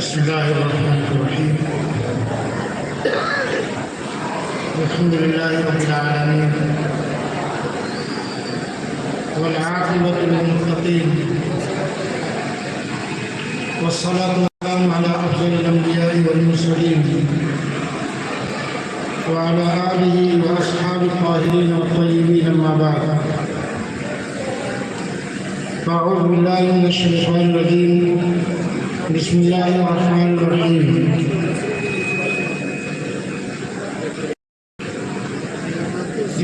بسم الله الرحمن الرحيم. الحمد لله رب العالمين والعاقبة للمتقين والصلاة والسلام على أفضل الأنبياء والمرسلين وعلى آله وأصحابه الطاهرين والطيبين أما بعد. أعوذ بالله من الشيطان الرجيم. بسم الله الرحمن الرحيم.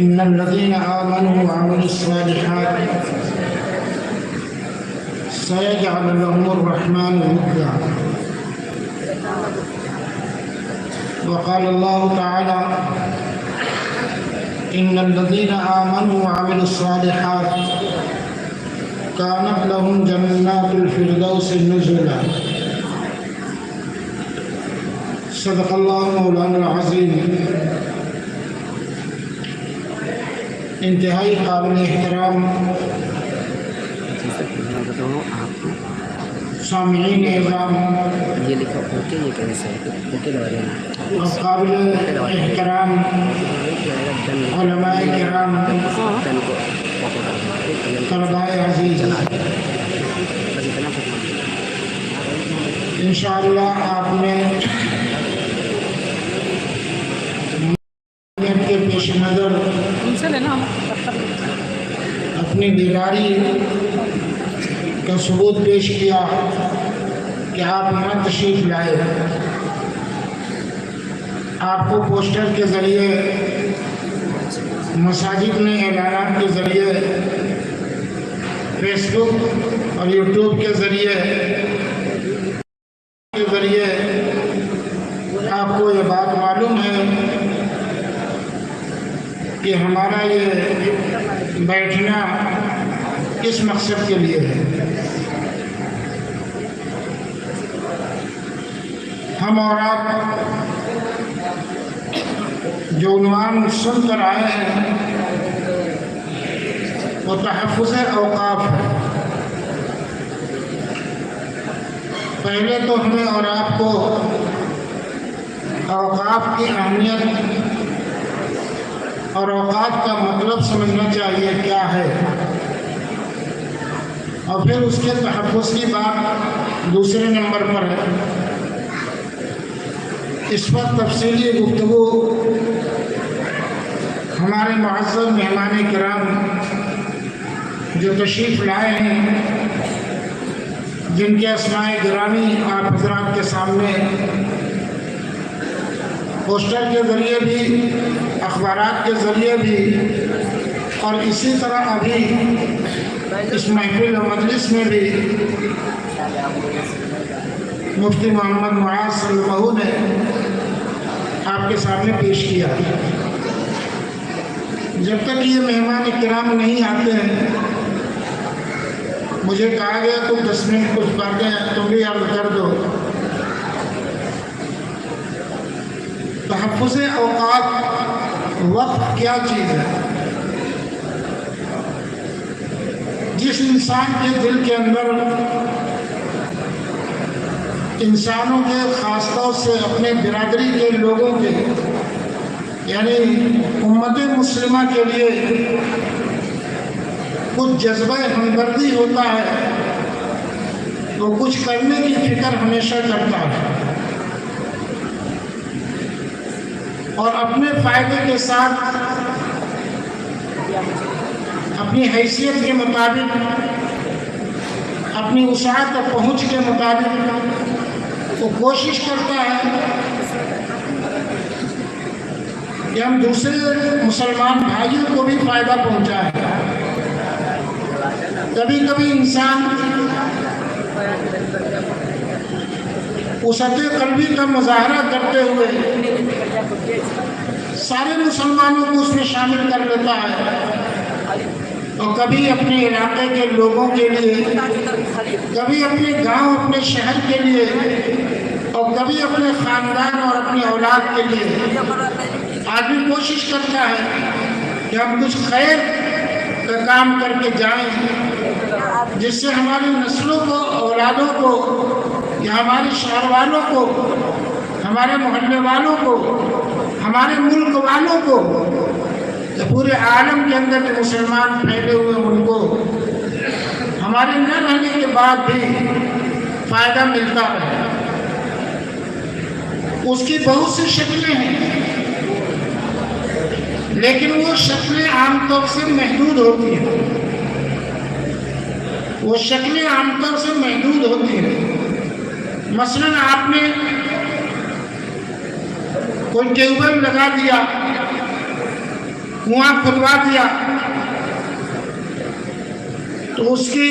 إن الذين آمنوا وعملوا الصالحات سيجعل لهم الرحمن ودا. وقال الله تعالى: إن الذين آمنوا وعملوا الصالحات كانت لهم جنات الفردوس نزلا. صدق اللہ مولانا العظیم. انتہائی قابل احترام سامعین اکرام اور قابل احترام علماء کرام، طلباء عزیز، انشاءاللہ آپ نے کے پیش نظر اپنی بیداری کا ثبوت پیش کیا کہ آپ یہاں تشریف لائے. آپ کو پوسٹر کے ذریعے، مساجد میں اعلانات کے ذریعے، فیس بک اور یوٹیوب کے ذریعے آپ کو یہ بات معلوم ہے کہ ہمارا یہ بیٹھنا کس مقصد کے لیے ہے. ہم اور آپ جو عنوان سن کر آئے ہیں وہ تحفظ اوقاف ہے. پہلے تو ہمیں اور آپ کو اوقاف کی اہمیت اور اوقات کا مطلب سمجھنا چاہیے کیا ہے، اور پھر اس کے تحفظ کی بات دوسرے نمبر پر ہے. اس پر تفصیلی گفتگو ہمارے معزز مہمان کرام جو تشریف لائے ہیں، جن کے اسماء گرامی آپ حضرات کے سامنے پوسٹر کے ذریعے بھی، اخبارات کے ذریعے بھی، اور اسی طرح ابھی اس محفل و مجلس میں بھی مفتی محمد معاذ صلی اللہ نے آپ کے سامنے پیش کیا. جب تک یہ مہمان کرام نہیں آتے ہیں، مجھے کہا گیا تم 10 منٹ کچھ باتیں تم بھی عرض کر دو. تحفظ اوقات، وقت کیا چیز ہے؟ جس انسان کے دل کے اندر انسانوں کے، خاص طور سے اپنے برادری کے لوگوں کے، یعنی امت مسلمہ کے لیے کچھ جذبہ ہمدردی ہوتا ہے، وہ کچھ کرنے کی فکر ہمیشہ کرتا ہے، اور اپنے فائدے کے ساتھ اپنی حیثیت کے مطابق، اپنی وسعت اور پہنچ کے مطابق وہ کوشش کرتا ہے کہ ہم دوسرے مسلمان بھائیوں کو بھی فائدہ پہنچائیں. کبھی کبھی انسان وسعت قلبی کا مظاہرہ کرتے ہوئے سارے مسلمانوں کو اس میں شامل کر لیتا ہے، اور کبھی اپنے علاقے کے لوگوں کے لیے، کبھی اپنے گاؤں، اپنے شہر کے لیے، اور کبھی اپنے خاندان اور اپنی اولاد کے لیے آدمی کوشش کرتا ہے کہ ہم کچھ خیر کا کام کر کے جائیں، جس سے ہماری نسلوں کو، اولادوں کو کہ ہمارے شہر والوں کو، ہمارے محلے والوں کو، ہمارے ملک والوں کو، پورے عالم کے اندر جو مسلمان پھیلے ہوئے ان کو ہمارے نہ رہنے کے بعد بھی فائدہ ملتا رہے۔ اس کی بہت سی شکلیں ہیں، لیکن وہ شکلیں عام طور سے محدود ہوتی ہیں، وہ شکلیں عام طور سے محدود ہوتی ہیں۔ مثلاً آپ نے کوئی ٹیوب ویل لگا دیا، کنواں کھدوا دیا، تو اس کی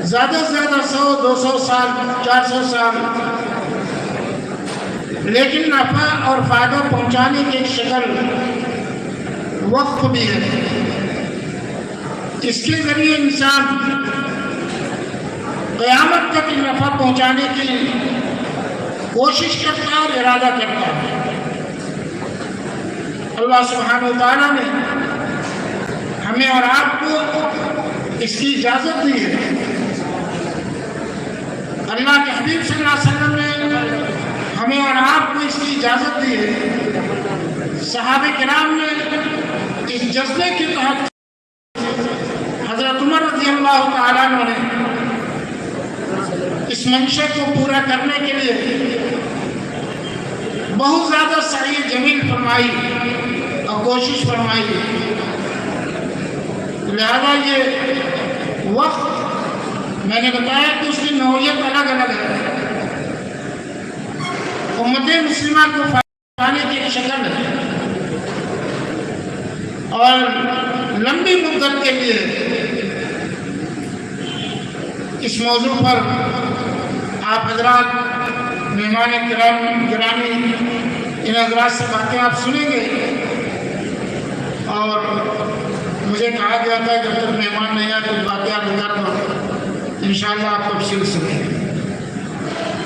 زیادہ سے زیادہ 100 200 سال 400 سال، لیکن نفع اور فائدہ پہنچانے کی ایک شکل وقف بھی ہے۔ اس کے ذریعے انسان قیامت تک نفع پہنچانے کی کوشش کرتا ہے اور ارادہ کرتا ہے۔ اللہ سبحانہ و تعالیٰ نے ہمیں اور آپ کو اس کی اجازت دی ہے۔ اللہ کے حبیب صلی اللہ علیہ وسلم نے ہمیں اور آپ کو اس کی اجازت دی ہے۔ صحابہ کرام نے اس جذبے کے تحت حضرت عمر رضی اللہ تعالیٰ عنہ نے اس منشے کو پورا کرنے کے لیے بہت زیادہ سعی جمیل فرمائی اور کوشش فرمائی۔ لہذا یہ وقت میں نے بتایا کہ اس کی نوعیت الگ الگ ہے۔ امت مسلمہ کو پانے کی ایک شکل ہے، اور لمبی مدت کے لیے اس موضوع پر آپ حضرات مہمان گرامی ان حضرات سے باتیں آپ سنیں گے، اور مجھے کہا گیا تھا جب تک مہمان نہیں آئے کچھ باتیں آپ بتا دو، انشاءاللہ آپ تفصیل سنیں گے۔